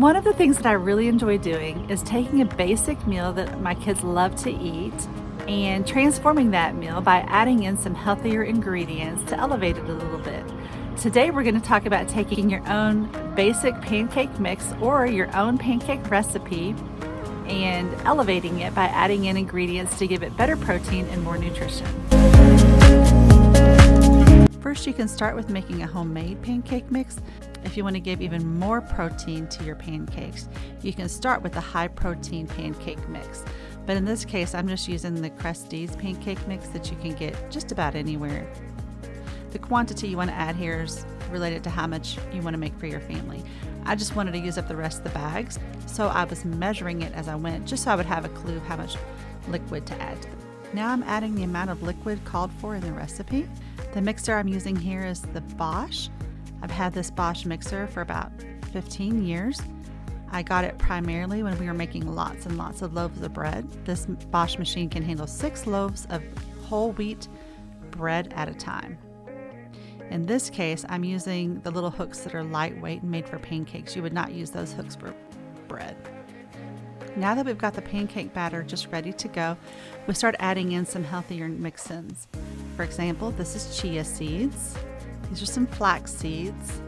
One of the things that I really enjoy doing is taking a basic meal that my kids love to eat and transforming that meal by adding in some healthier ingredients to elevate it a little bit. Today we're going to talk about taking your own basic pancake mix or your own pancake recipe and elevating it by adding in ingredients to give it better protein and more nutrition. First, you can start with making a homemade pancake mix. If you want to give even more protein to your pancakes, you can start with a high protein pancake mix. But in this case, I'm just using the Krusteaz pancake mix that you can get just about anywhere. The quantity you want to add here is related to how much you want to make for your family. I just wanted to use up the rest of the bags, so I was measuring it as I went, just so I would have a clue how much liquid to add. Now I'm adding the amount of liquid called for in the recipe. The mixer I'm using here is the Bosch. I've had this Bosch mixer for about 15 years. I got it primarily when we were making lots and lots of loaves of bread. This Bosch machine can handle 6 loaves of whole wheat bread at a time. In this case, I'm using the little hooks that are lightweight and made for pancakes. You would not use those hooks for bread. Now that we've got the pancake batter just ready to go, we start adding in some healthier mix-ins. For example, this is chia seeds. These are some flax seeds.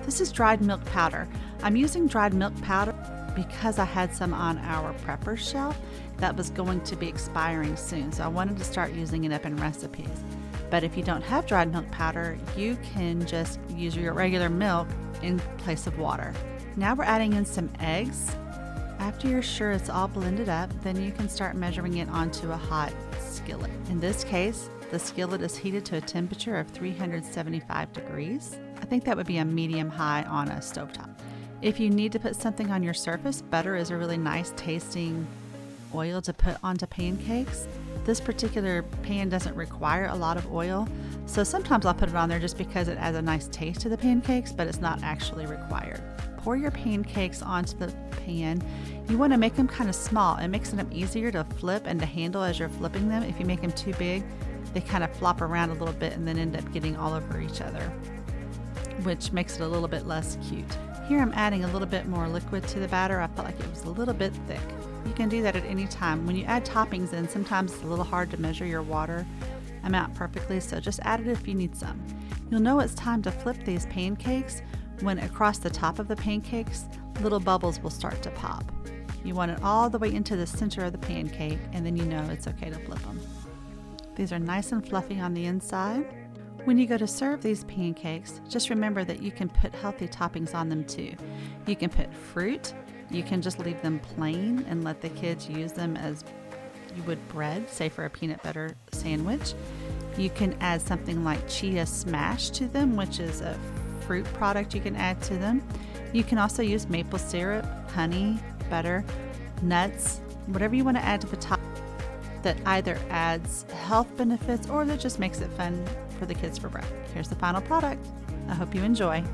This is dried milk powder. I'm using dried milk powder because I had some on our prepper shelf that was going to be expiring soon, so I wanted to start using it up in recipes. But if you don't have dried milk powder, you can just use your regular milk in place of water. Now we're adding in some eggs. After you're sure it's all blended up, then you can start measuring it onto a hot skillet. In this case, the skillet is heated to a temperature of 375 degrees. I think that would be a medium-high on a stovetop. If you need to put something on your surface, butter is a really nice tasting oil to put onto pancakes. This particular pan doesn't require a lot of oil, so sometimes I'll put it on there just because it adds a nice taste to the pancakes, but it's not actually required. Pour your pancakes onto the pan. You want to make them kind of small. It makes them easier to flip and to handle as you're flipping them. If you make them too big, they kind of flop around a little bit and then end up getting all over each other, which makes it a little bit less cute. Here I'm adding a little bit more liquid to the batter. I felt like it was a little bit thick. You can do that at any time. When you add toppings in, sometimes it's a little hard to measure your water amount perfectly, so just add it if you need some. You'll know it's time to flip these pancakes when across the top of the pancakes, little bubbles will start to pop. You want it all the way into the center of the pancake, and then you know it's okay to flip them. These are nice and fluffy on the inside. When you go to serve these pancakes, just remember that you can put healthy toppings on them too. You can put fruit. You can just leave them plain and let the kids use them as you would bread, say for a peanut butter sandwich. You can add something like chia smash to them, which is a fruit product you can add to them. You can also use maple syrup, honey, butter, nuts, whatever you want to add to the top that either adds health benefits or that just makes it fun for the kids for breakfast. Here's the final product. I hope you enjoy.